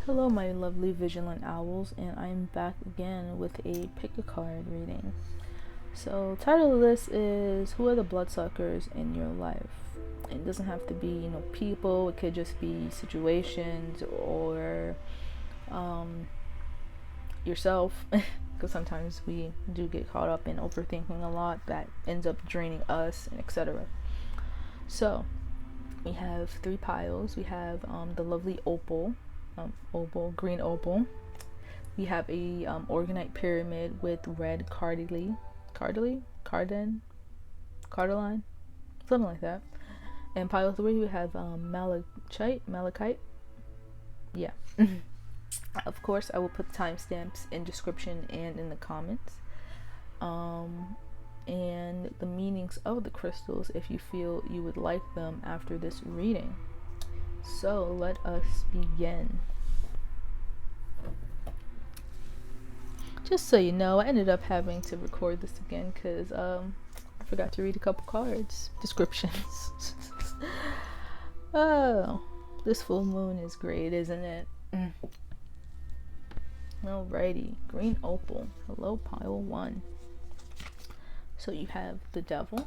Hello, my lovely vigilant owls, and I'm back again with a pick a card reading. So, title of this is "Who are the bloodsuckers in your life?" It doesn't have to be, people. It could just be situations or yourself, because sometimes we do get caught up in overthinking a lot that ends up draining us, and etc. So, we have three piles. We have the lovely opal, green opal. We have a Orgonite pyramid with red cardeline, something like that. And pile three, we have malachite. Yeah. Of course, I will put timestamps in description and in the comments. And the meanings of the crystals if you feel you would like them after this reading. So let us begin. Just so you know, I ended up having to record this again because I forgot to read a couple cards descriptions. Oh, this full moon is great, isn't it? Alrighty, green opal. Hello, pile one. So you have the devil,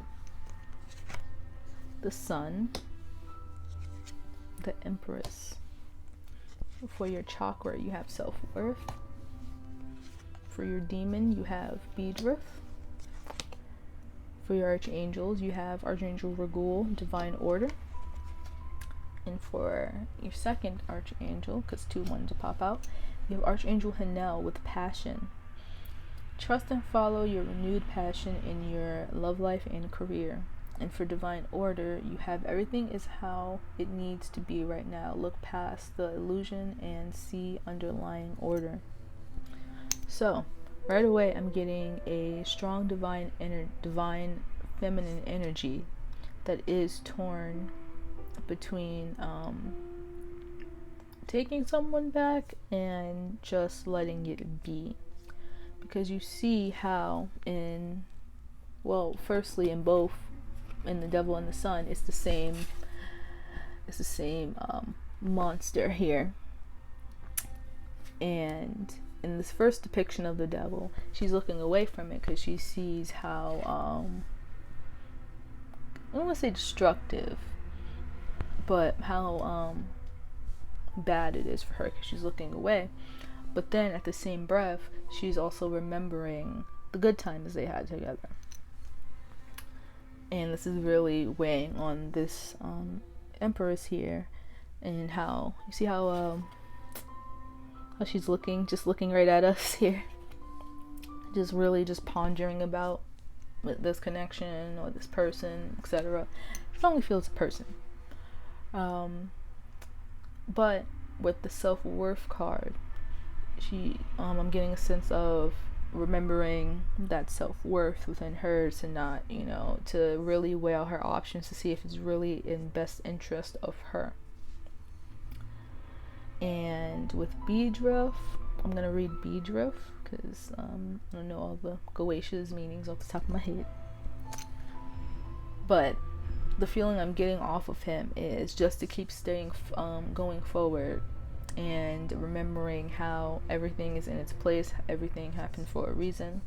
the sun, the empress. For your chakra, you have self-worth. For your demon, you have Beedriff. For your archangels, you have Archangel Regul, Divine Order. And for your second archangel, because two wanted to pop out, you have Archangel Hanel with Passion. Trust and follow your renewed passion in your love life and career. And for Divine Order, you have everything is how it needs to be right now. Look past the illusion and see underlying order. So, right away, I'm getting a strong divine feminine energy that is torn between taking someone back and just letting it be. Because you see how firstly in both, in the devil and the sun, it's the same monster here. And in this first depiction of the devil, she's looking away from it because she sees how I don't want to say destructive, but how bad it is for her because she's looking away. But then at the same breath, she's also remembering the good times they had together. And this is really weighing on this empress here, and how you see how she's looking right at us here, just really just pondering about this connection or this person, etc. It only feels a person. But with the self-worth card, I'm getting a sense of remembering that self-worth within her to not, to really weigh out her options to see if it's really in best interest of her. And with Beedriff, I'm going to read Beedriff because I don't know all the Goetia's meanings off the top of my head. But the feeling I'm getting off of him is just to keep going forward and remembering how everything is in its place, everything happened for a reason,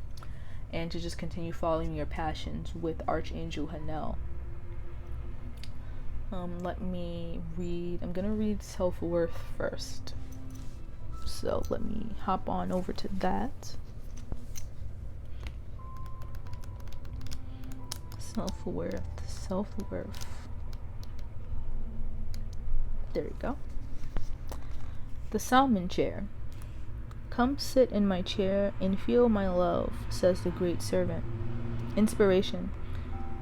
and to just continue following your passions with Archangel Hanel. Let me read. I'm gonna read self-worth first. So let me hop on over to that. Self-worth. There we go. The salmon chair. Come sit in my chair and feel my love, says the great servant. Inspiration.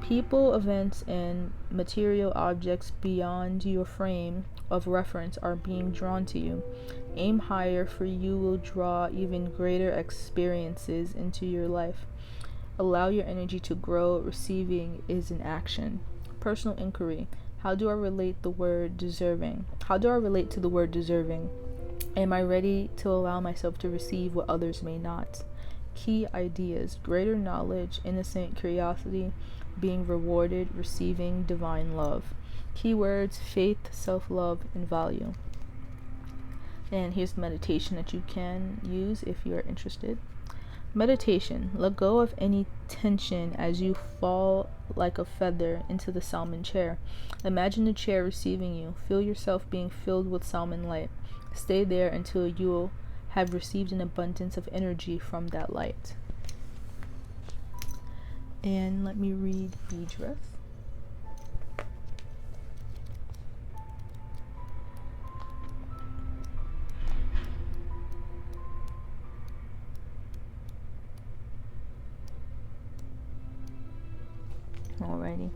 People, events, and material objects beyond your frame of reference are being drawn to you. Aim higher, for you will draw even greater experiences into your life. Allow your energy to grow. Receiving is an action. Personal inquiry. How do I relate to the word deserving? Am I ready to allow myself to receive what others may not? Key ideas. Greater knowledge, innocent curiosity, being rewarded, receiving divine love. Keywords: faith, self-love, and value. And here's the meditation that you can use if you are interested. Meditation. Let go of any tension as you fall like a feather into the salmon chair. Imagine the chair receiving you. Feel yourself being filled with salmon light. Stay there until you have received an abundance of energy from that light. And let me read Beedrith. Alrighty.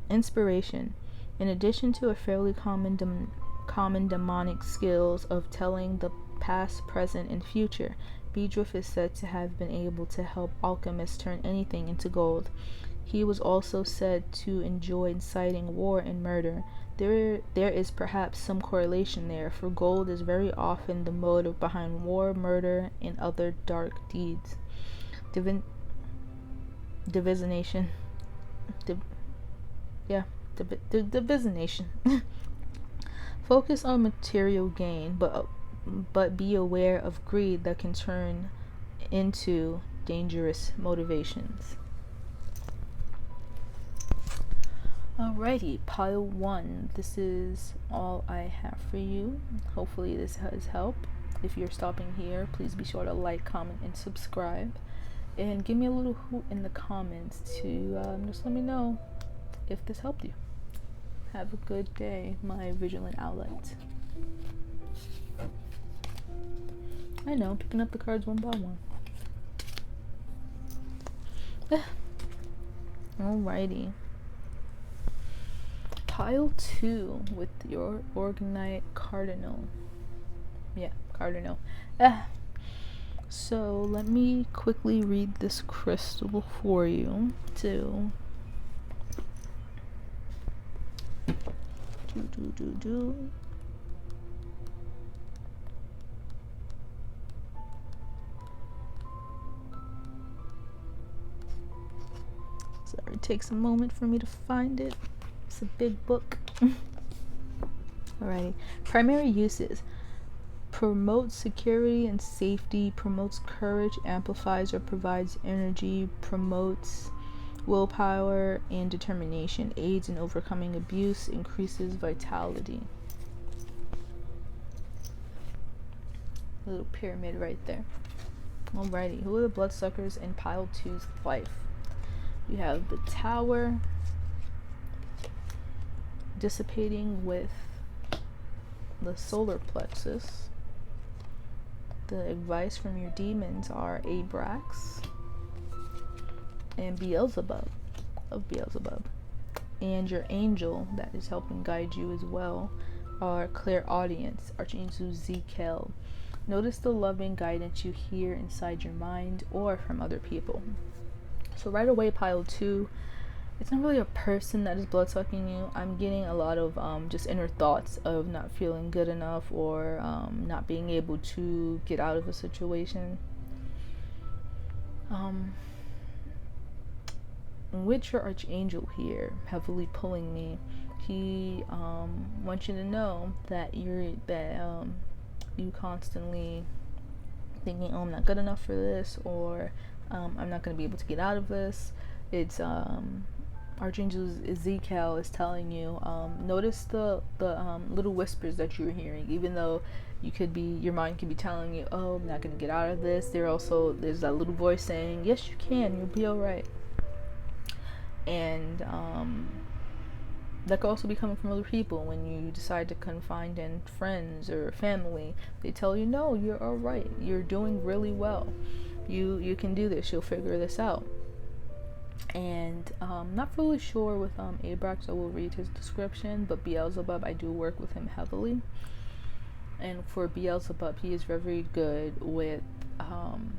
Inspiration. In addition to a fairly common demonic skills of telling the past, present, and future, Beedrith is said to have been able to help alchemists turn anything into gold. He was also said to enjoy inciting war and murder. There is perhaps some correlation there, for gold is very often the motive behind war, murder, and other dark deeds. Divisionation. Divisionation. Focus on material gain, but be aware of greed that can turn into dangerous motivations. Alrighty, pile 1. This is all I have for you. Hopefully this has helped. If you're stopping here, please be sure to like, comment, and subscribe. And give me a little hoot in the comments to just let me know if this helped you. Have a good day, my vigilant outlet. I know, picking up the cards one by one. Alrighty. Pile 2 with your Orgonite Cardinal. Yeah, Cardinal. So let me quickly read this crystal for you too. Sorry, it takes a moment for me to find it. It's a big book. Alrighty. Primary uses. Promotes security and safety, promotes courage, amplifies or provides energy, promotes willpower and determination, aids in overcoming abuse, increases vitality. A little pyramid right there. Alrighty, who are the bloodsuckers in pile 2's life? You have the Tower, dissipating with the solar plexus. The advice from your demons are Abrax and Beelzebub of Beelzebub. And your angel that is helping guide you as well are Clairaudience, Archangel Ezekiel. Notice the loving guidance you hear inside your mind or from other people. So right away, pile 2, it's not really a person that is bloodsucking you. I'm getting a lot of just inner thoughts of not feeling good enough or not being able to get out of a situation. With your archangel here heavily pulling me, he wants you to know that you constantly thinking, oh, I'm not good enough for this, or I'm not going to be able to get out of this. It's Archangel Ezekiel is telling you, notice the little whispers that you're hearing, even though your mind could be telling you, oh, I'm not going to get out of this. There's that little voice saying, yes, you can, you'll be all right. And that could also be coming from other people. When you decide to confide in friends or family, they tell you, no, you're all right, you're doing really well, you can do this, you'll figure this out. And not really sure with Abrax. I will read his description, but Beelzebub, I do work with him heavily. And for Beelzebub, he is very good with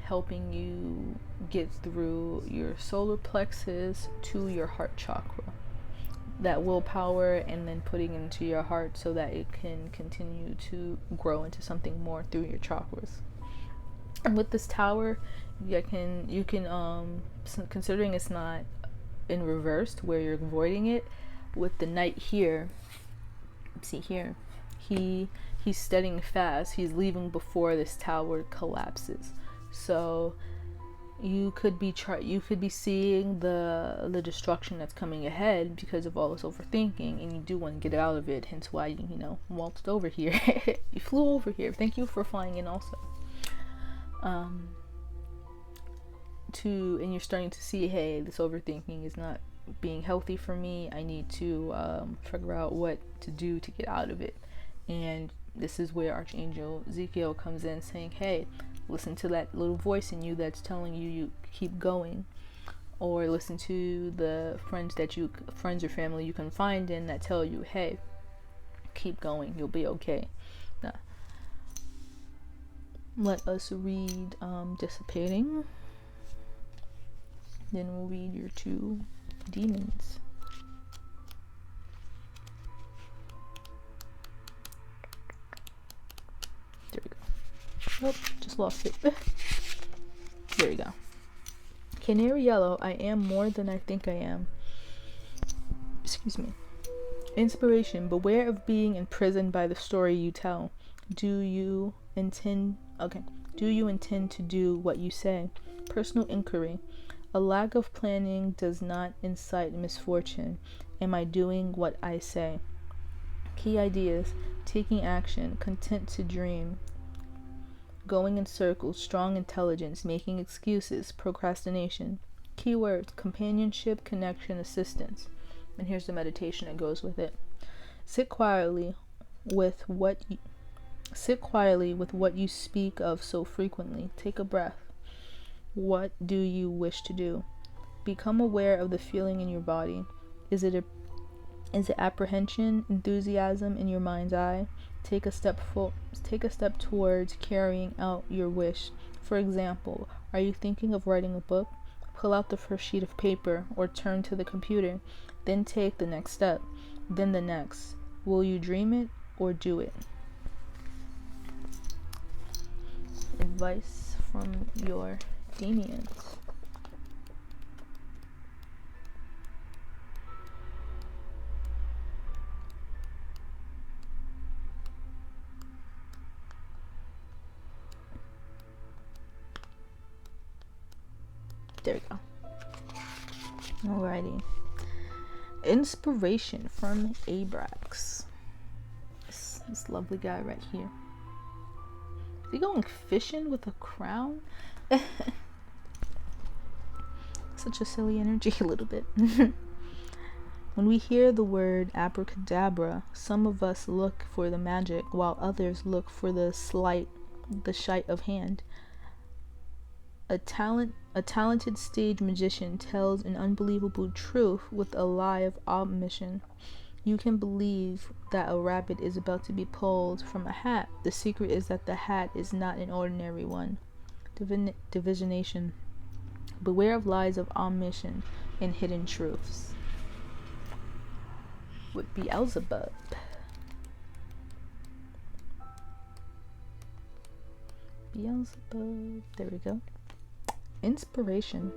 helping you get through your solar plexus to your heart chakra, that willpower, and then putting it into your heart so that it can continue to grow into something more through your chakras. And with this Tower, you can considering it's not in reversed where you're avoiding it, with the Knight here, see here, he he's steadying fast. He's leaving before this tower collapses. So you could be seeing the destruction that's coming ahead because of all this overthinking, and you do want to get out of it. Hence why you waltzed over here. You flew over here. Thank you for flying in also. And you're starting to see, hey, this overthinking is not being healthy for me. I need to figure out what to do to get out of it. And this is where Archangel Ezekiel comes in, saying, hey, listen to that little voice in you that's telling you keep going, or listen to the friends or family you can find in that tell you, hey, keep going, you'll be okay. Now, let us read Dissipating, then we'll read your 2 demons. There we go. Oh, just lost it. There we go. Canary yellow, I am more than I think I am. Excuse me. Inspiration, beware of being imprisoned by the story you tell. Do you intend to do what you say? Personal inquiry, a lack of planning does not incite misfortune. Am I doing what I say? Key ideas, taking action, content to dream, going in circles, strong intelligence, making excuses, procrastination. Keywords, companionship, connection, assistance. And here's the meditation that goes with it. Sit quietly with what you speak of so frequently. Take a breath. What do you wish to do? Become aware of the feeling in your body. Is it apprehension, enthusiasm in your mind's eye? Take a step towards carrying out your wish. For example, are you thinking of writing a book? Pull out the first sheet of paper or turn to the computer. Then take the next step. Then the next. Will you dream it or do it? Advice from your demons. There we go. Alrighty. Inspiration from Abrax. This lovely guy right here. Is he going fishing with a crown? Such a silly energy, a little bit. When we hear the word abracadabra, some of us look for the magic, while others look for the sleight of hand. A talented stage magician tells an unbelievable truth with a lie of omission. You can believe that a rabbit is about to be pulled from a hat. The secret is that the hat is not an ordinary one. Divination. Beware of lies of omission and hidden truths. With Beelzebub. There we go. Inspiration.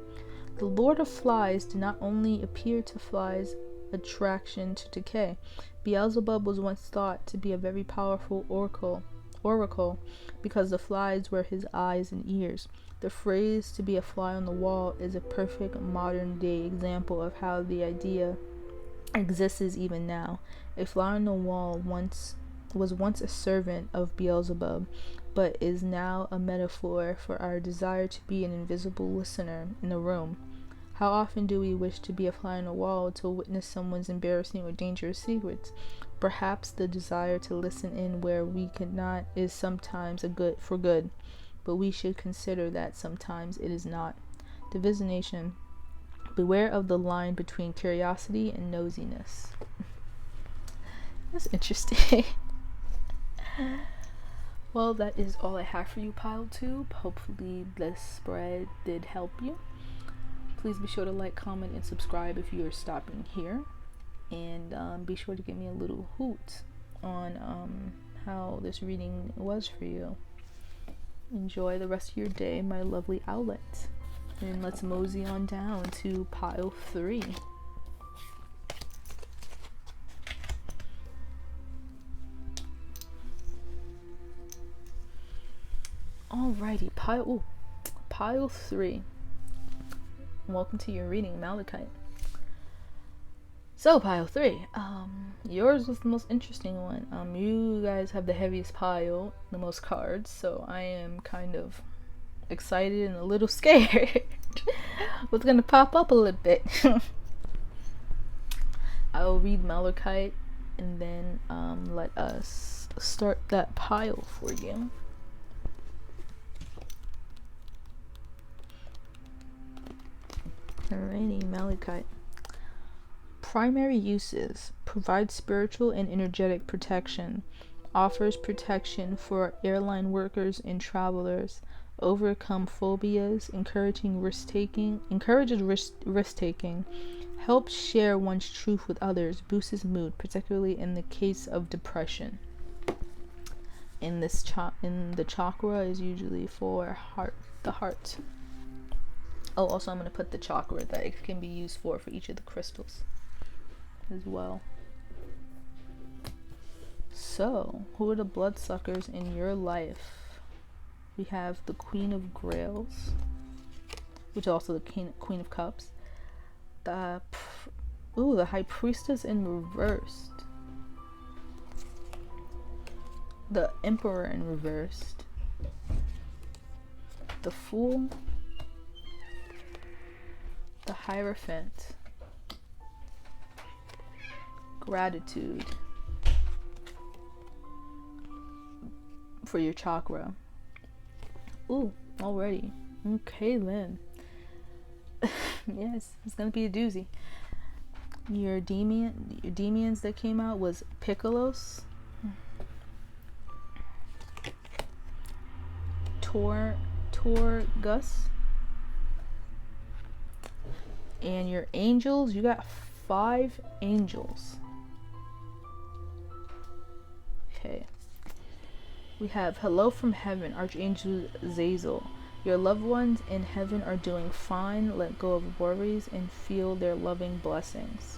The Lord of Flies did not only appear to flies' attraction to decay. Beelzebub was once thought to be a very powerful oracle because the flies were his eyes and ears. The phrase "to be a fly on the wall" is a perfect modern day example of how the idea exists even now. A fly on the wall was once a servant of Beelzebub, but is now a metaphor for our desire to be an invisible listener in a room. How often do we wish to be a fly on the wall to witness someone's embarrassing or dangerous secrets? Perhaps the desire to listen in where we cannot is sometimes for good, but we should consider that sometimes it is not. Divination. Beware of the line between curiosity and nosiness. That's interesting. Well, that is all I have for you, PileTube. Hopefully this spread did help you. Please be sure to like, comment, and subscribe if you are stopping here. And be sure to give me a little hoot on how this reading was for you. Enjoy the rest of your day, my lovely owlet. And let's mosey on down to pile 3. Alrighty, pile 3. Welcome to your reading, Malachite. So pile 3, yours was the most interesting one. You guys have the heaviest pile, the most cards, so I am kind of excited and a little scared what's gonna pop up a little bit. I'll read Malachite and then let us start that pile for you. Alrighty, Malachite. Primary uses: provide spiritual and energetic protection, offers protection for airline workers and travelers, overcome phobias, encourages risk-taking, helps share one's truth with others, boosts mood, particularly in the case of depression. In the chakra is usually for the heart. Oh, also I'm going to put the chakra that it can be used for each of the crystals as well. So, who are the bloodsuckers in your life? We have the Queen of Grails, which is also the Queen of Cups. The High Priestess in reversed. The Emperor in reversed. The Fool. The Hierophant. Gratitude for your chakra. Ooh, already. Okay then. Yes, it's gonna be a doozy. Your demons that came out was Piccolos, Torgus, and your angels, you got 5 angels. Okay. We have Hello from Heaven, Archangel Zazel. Your loved ones in heaven are doing fine. Let go of worries and feel their loving blessings.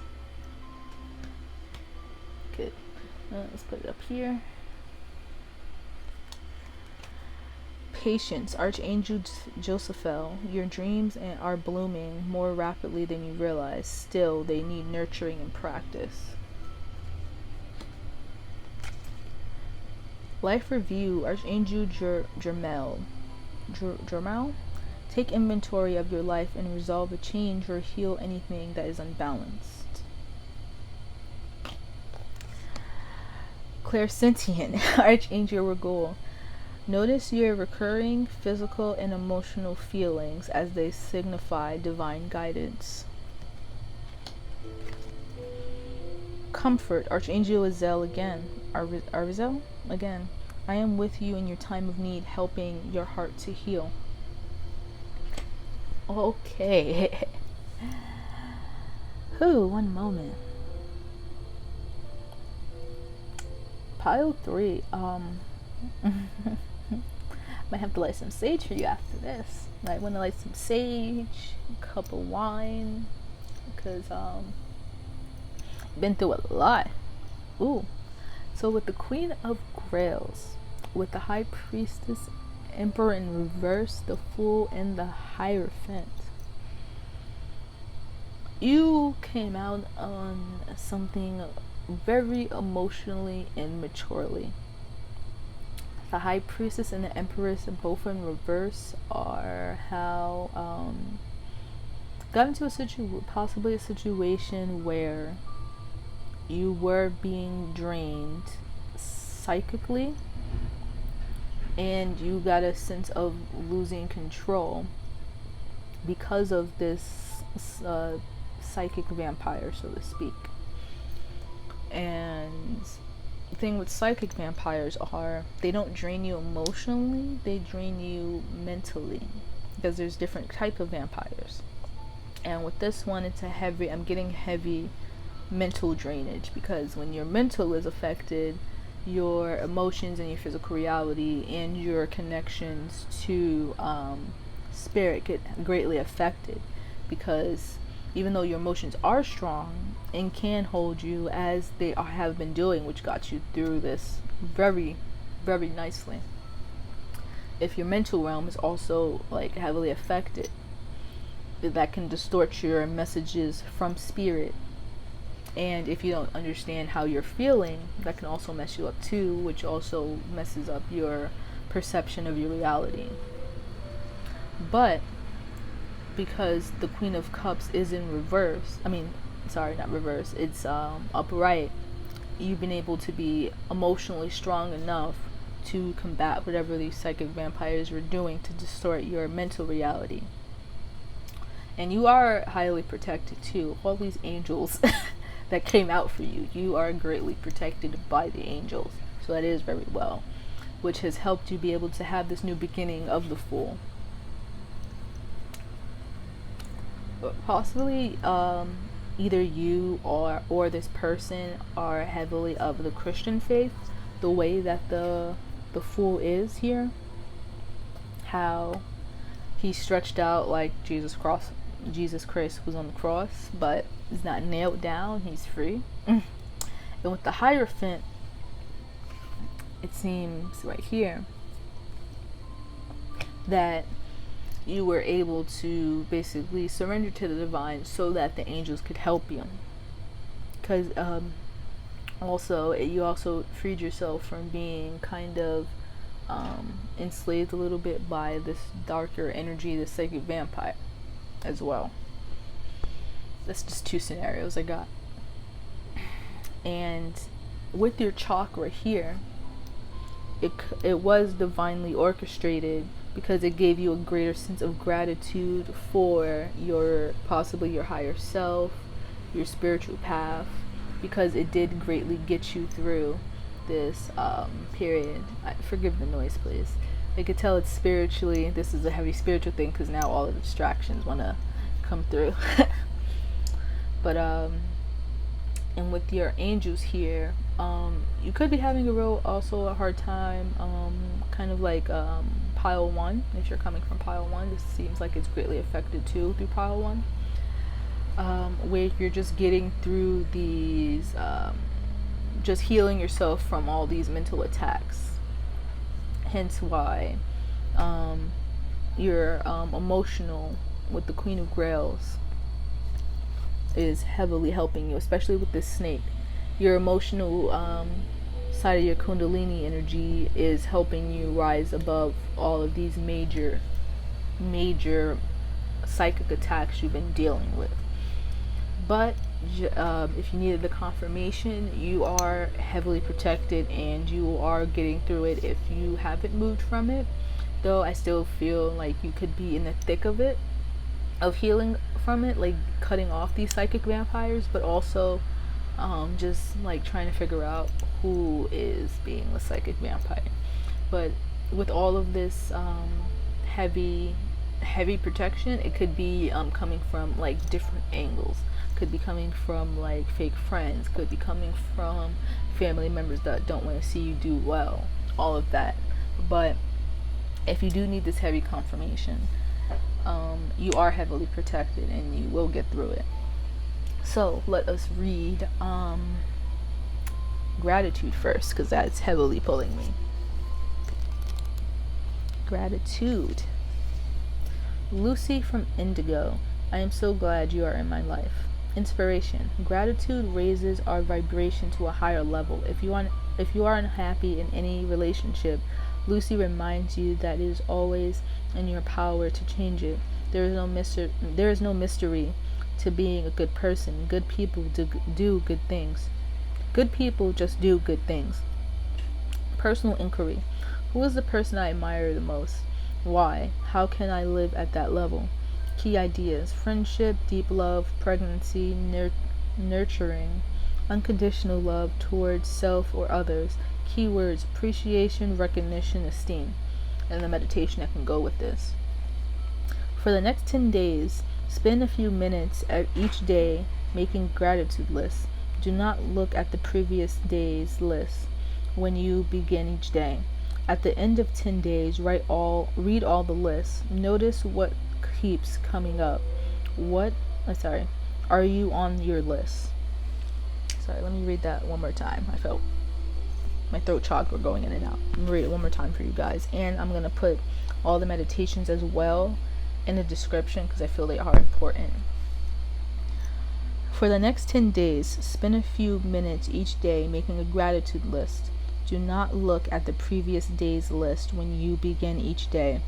Good. Let's put it up here. Patience, Archangel Josephiel. Your dreams are blooming more rapidly than you realize. Still, they need nurturing and practice. Life Review, Archangel Jermel. Take inventory of your life and resolve a change or heal anything that is unbalanced. Clairsentient, Archangel Regul. Notice your recurring physical and emotional feelings as they signify divine guidance. Comfort, Archangel Azel again. Arzel again. I am with you in your time of need, helping your heart to heal. Okay. One moment. Pile 3. Might have to light some sage for you after this. Might want to light some sage, a cup of wine, because been through a lot. Ooh. So with the Queen of Grails, with the High Priestess, Emperor in reverse, the Fool, and the Hierophant, you came out on something very emotionally and maturely. The High Priestess and the Empress, both in reverse, are how got into possibly a situation where you were being drained psychically and you got a sense of losing control because of this psychic vampire, so to speak. And the thing with psychic vampires are they don't drain you emotionally, they drain you mentally, because there's different type of vampires. And with this one, it's I'm getting heavy mental drainage, because when your mental is affected, your emotions and your physical reality and your connections to spirit get greatly affected, because even though your emotions are strong and can hold you as they have been doing, which got you through this very, very nicely, if your mental realm is also like heavily affected, that can distort your messages from spirit. And if you don't understand how you're feeling, that can also mess you up too, which also messes up your perception of your reality. But because the Queen of Cups is in reverse, not reverse, it's upright, you've been able to be emotionally strong enough to combat whatever these psychic vampires were doing to distort your mental reality. And you are highly protected too. All these angels that came out for you, you are greatly protected by the angels. So that is very well, which has helped you be able to have this new beginning of the Fool. Possibly either you or this person are heavily of the Christian faith, the way that the Fool is here, how he stretched out like Jesus Christ was on the cross, but is not nailed down, he's free. And with the Hierophant, it seems right here that you were able to basically surrender to the divine so that the angels could help you. Because you also freed yourself from being kind of enslaved a little bit by this darker energy, the psychic vampire as well. That's just 2 scenarios I got. And with your chakra here, it was divinely orchestrated because it gave you a greater sense of gratitude for possibly your higher self, your spiritual path, because it did greatly get you through this period. Forgive the noise, please. I could tell it's spiritually, this is a heavy spiritual thing because now all of the distractions want to come through. But and with your angels here, you could be having a hard time, kind of like pile 1. If you're coming from pile 1, this seems like it's greatly affected too through pile 1, where you're just getting through these, just healing yourself from all these mental attacks. Hence why your emotional with the Queen of Grails is heavily helping you, especially with this snake. Your emotional side of your Kundalini energy is helping you rise above all of these major psychic attacks you've been dealing with. But if you needed the confirmation, you are heavily protected and you are getting through it if you haven't moved from it. Though I still feel like you could be in the thick of it, of healing from it, like cutting off these psychic vampires, but also just like trying to figure out who is being the psychic vampire. But with all of this heavy protection, it could be coming from like different angles. Could be coming from like fake friends, could be coming from family members that don't want to see you do well, all of that. But if you do need this heavy confirmation, you are heavily protected and you will get through it. So let us read gratitude first, because that's heavily pulling me. Gratitude. Lucy from Indigo, I am so glad you are in my life. Inspiration. Gratitude raises our vibration to a higher level. If you are unhappy in any relationship, Lucy reminds you that it is always in your power to change it. There is no mystery to being a good person. Good people do good things. Good people just do good things. Personal inquiry. Who is the person I admire the most? Why? How can I live at that level? Key ideas: friendship, deep love, pregnancy, nurturing, unconditional love towards self or others. Keywords: appreciation, recognition, esteem. And the meditation that can go with this. For the next 10 days, spend a few minutes at each day making gratitude lists. Do not look at the previous day's list when you begin each day. At the end of 10 days, read all the lists. Notice what keeps coming up. Are you on your list? Sorry, let me read that one more time. I felt my throat chakra going in and out. I'm gonna read it one more time for you guys, and I'm gonna put all the meditations as well in the description because I feel they are important. For the next 10 days, spend a few minutes each day making a gratitude list. Do not look at the previous day's list when you begin each day.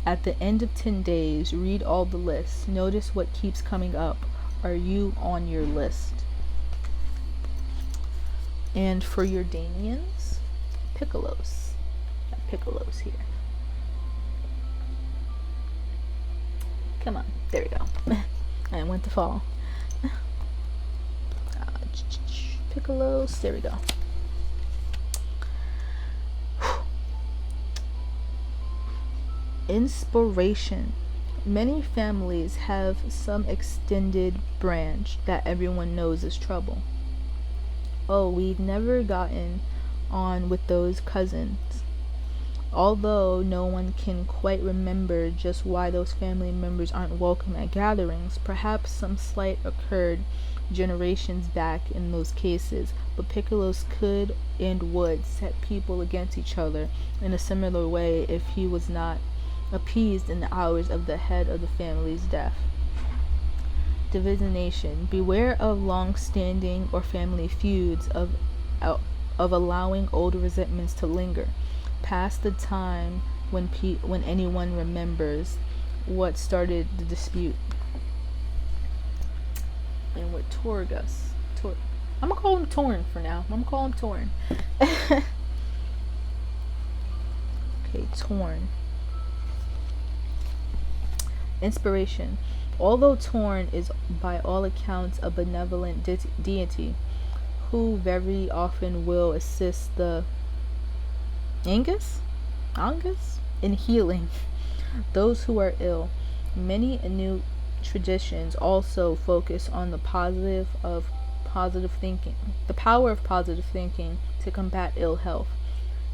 At the end of 10 days, read all the lists. Notice what keeps coming up. Are you on your list? And for your Damians, Piccolos. Got Piccolos here. Come on. There we go. I went to fall. Piccolos. There we go. Inspiration. Many families have some extended branch that everyone knows is trouble. Oh, we've never gotten on with those cousins. Although no one can quite remember just why those family members aren't welcome at gatherings, perhaps some slight occurred generations back in those cases, but Piccolos could and would set people against each other in a similar way if he was not appeased in the hours of the head of the family's death. Divination. Beware of long-standing or family feuds, of allowing old resentments to linger past the time when anyone remembers what started the dispute. And with Torgus, I'm gonna call him Torn for now. I'm gonna call him Torn. Okay, Torn. Inspiration. Although Torn is by all accounts a benevolent deity who very often will assist the Angus in healing those who are ill, many new traditions also focus on the power of positive thinking to combat ill health.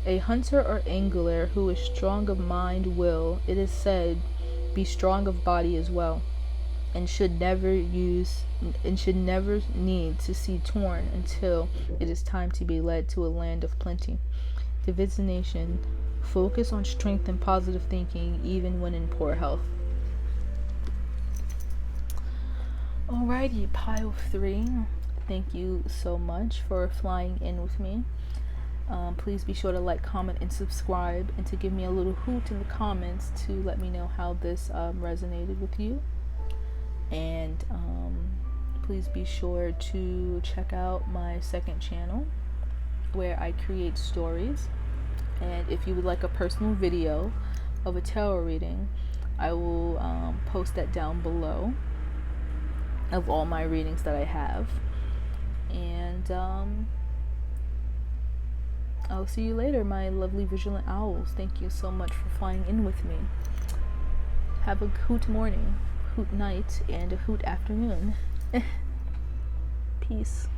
A hunter or angler who is strong of mind will, it is said, be strong of body as well, and should never need to see Torn until it is time to be led to a land of plenty. Divination. Focus on strength and positive thinking even when in poor health. Alrighty, pile 3. Thank you so much for flying in with me. Please be sure to like, comment, and subscribe, and to give me a little hoot in the comments to let me know how this resonated with you. And please be sure to check out my second channel where I create stories. And if you would like a personal video of a tarot reading, I will post that down below of all my readings that I have. And I'll see you later, my lovely vigilant owls. Thank you so much for flying in with me. Have a hoot morning, hoot night, and a hoot afternoon. Peace.